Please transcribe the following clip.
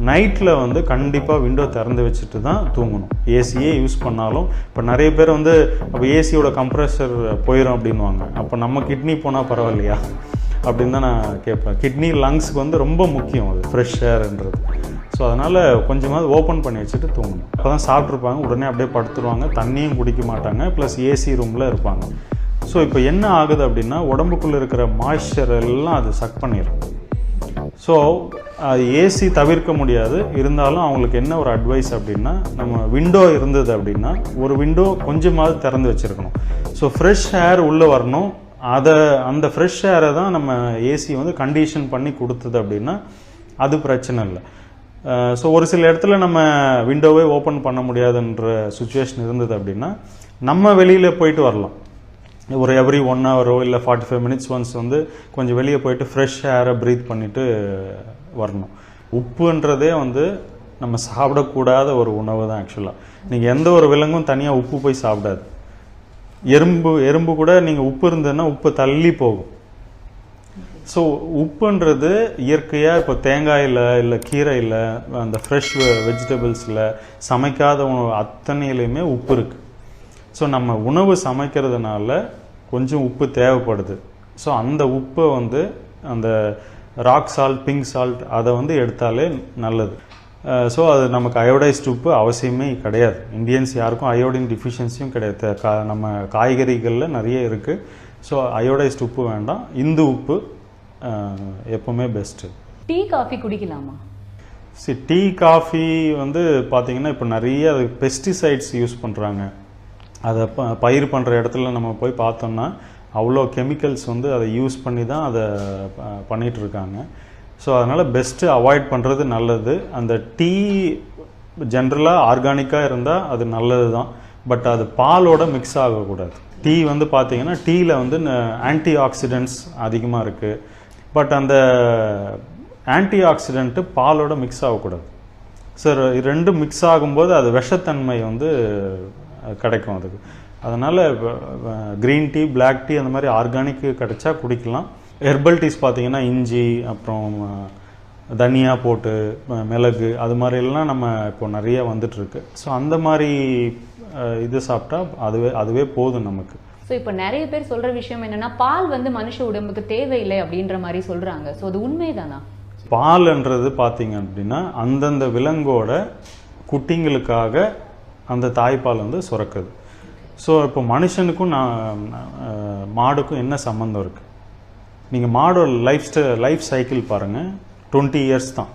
நைட்டில் வந்து கண்டிப்பாக விண்டோ திறந்து வச்சுட்டு தான் தூங்கணும். ஏசியே யூஸ் பண்ணாலும் இப்போ நிறைய பேர் வந்து அப்போ ஏசியோட கம்ப்ரெஷர் போயிடும் அப்படின்வாங்க. அப்போ நம்ம கிட்னி போனால் பரவாயில்லையா அப்படின்னு தான் நான் கேட்பேன். கிட்னி லங்ஸுக்கு வந்து ரொம்ப முக்கியம் அது ஃப்ரெஷ் ஏர்ன்றது. ஸோ அதனால் கொஞ்சமாவது ஓப்பன் பண்ணி வச்சுட்டு தூங்கணும். அப்போ தான் சாப்பிட்ருப்பாங்க, உடனே அப்படியே படுத்துருவாங்க, தண்ணியும் குடிக்க மாட்டாங்க, ப்ளஸ் ஏசி ரூமில் இருப்பாங்க. ஸோ இப்போ என்ன ஆகுது அப்படின்னா உடம்புக்குள்ளே இருக்கிற மாய்ஸ்சர் எல்லாம் அது சக் பண்ணிடும். ஸோ அது ஏசி தவிர்க்க முடியாது. இருந்தாலும் அவங்களுக்கு என்ன ஒரு அட்வைஸ் அப்படின்னா, நம்ம விண்டோ இருந்தது அப்படின்னா ஒரு விண்டோ கொஞ்சமாவது திறந்து வச்சுருக்கணும். ஸோ ஃப்ரெஷ் ஏர் உள்ளே வரணும். அந்த ஃப்ரெஷ் ஏரை தான் நம்ம ஏசி வந்து கண்டிஷன் பண்ணி கொடுத்தது அப்படின்னா அது பிரச்சனை இல்லை. ஸோ ஒரு சில இடத்துல நம்ம விண்டோவே ஓப்பன் பண்ண முடியாதுன்ற சுச்சுவேஷன் இருந்தது அப்படின்னா நம்ம வெளியில் போயிட்டு வரலாம். ஒரு எவ்ரி 1 hour இல்லை 45 minutes ஒன்ஸ் வந்து கொஞ்சம் வெளியே போயிட்டு ஃப்ரெஷ் ஏரை ப்ரீத் பண்ணிவிட்டு வரணும். உப்புன்றதே வந்து நம்ம சாப்பிடக்கூடாத ஒரு உணவு தான் ஆக்சுவலாக. நீங்கள் எந்த ஒரு விலங்கும் தனியாக உப்பு போய் சாப்பிடாது. எறும்பு கூட நீங்கள் உப்பு இருந்ததுன்னா உப்பு தள்ளி போகும். ஸோ உப்புன்றது இயற்கையாக இப்போ தேங்காயில் இல்லை கீரையில் அந்த ஃப்ரெஷ் வெஜிடபிள்ஸில் சமைக்காத உணவு அத்தனையிலையுமே உப்பு இருக்குது. ஸோ நம்ம உணவு சமைக்கிறதுனால கொஞ்சம் உப்பு தேவைப்படுது. ஸோ அந்த உப்பை வந்து அந்த ராக் சால்ட், பிங்க் சால்ட் அதை வந்து எடுத்தாலே நல்லது. ஸோ அது நமக்கு அயோடைஸ்டு உப்பு அவசியமே கிடையாது. இந்தியன்ஸ் யாருக்கும் அயோடின் டிஃபிஷியன்சியும் கிடையாது. நம்ம காய்கறிகளில் நிறைய இருக்குது. ஸோ அயோடைஸ்டு உப்பு வேண்டாம். இந்து உப்பு எப்போவுமே பெஸ்ட்டு. டீ காஃபி குடிக்கலாமா? டீ காஃபி வந்து பார்த்திங்கன்னா இப்போ நிறைய அது பெஸ்டிசைட்ஸ் யூஸ் பண்ணுறாங்க. அதை பயிர் பண்ணுற இடத்துல நம்ம போய் பார்த்தோம்னா அவ்வளோ கெமிக்கல்ஸ் வந்து அதை யூஸ் பண்ணி தான் அதை பண்ணிகிட்ருக்காங்க. ஸோ அதனால் பெஸ்ட்டு அவாய்ட் பண்ணுறது நல்லது. அந்த டீ ஜென்ரலாக ஆர்கானிக்காக இருந்தால் அது நல்லது தான். பட் அது பாலோட மிக்ஸ் ஆகக்கூடாது. டீ வந்து பார்த்திங்கன்னா டீயில் வந்து ஆன்டி ஆக்சிடென்ட்ஸ் அதிகமாக இருக்குது. பட் அந்த ஆன்டி ஆக்சிடென்ட்டு பாலோட மிக்ஸ் ஆகக்கூடாது. சார் ரெண்டும் மிக்ஸ் ஆகும்போது அது விஷத்தன்மை வந்து கிடைக்கும் அதுக்கு. அதனால் க்ரீன் டீ, பிளாக் டீ அந்த மாதிரி ஆர்கானிக் கிடைச்சா குடிக்கலாம். ஹெர்பல் டீஸ் பார்த்திங்கன்னா இஞ்சி, அப்புறம் தனியா போட்டு, மிளகு, அது மாதிரிலாம் நம்ம இப்போ நிறைய வந்துட்டுருக்கு. ஸோ அந்த மாதிரி இது சாப்பிட்டா அதுவே போதும் நமக்கு. ஸோ இப்போ நிறைய பேர் சொல்கிற விஷயம் என்னென்னா பால் வந்து மனுஷ உடம்புக்கு தேவையில்லை அப்படின்ற மாதிரி சொல்கிறாங்க. ஸோ அது உண்மைதானா? பால்ன்றது பார்த்தீங்க அப்படின்னா அந்தந்த விலங்கோட குட்டிங்களுக்காக அந்த தாய்ப்பால் வந்து சுரக்குது. ஸோ இப்போ மனுஷனுக்கும் மாடுக்கும் என்ன சம்மந்தம் இருக்குது? நீங்கள் மாடோட லைஃப் சைக்கிள் பாருங்கள், 20 years தான்.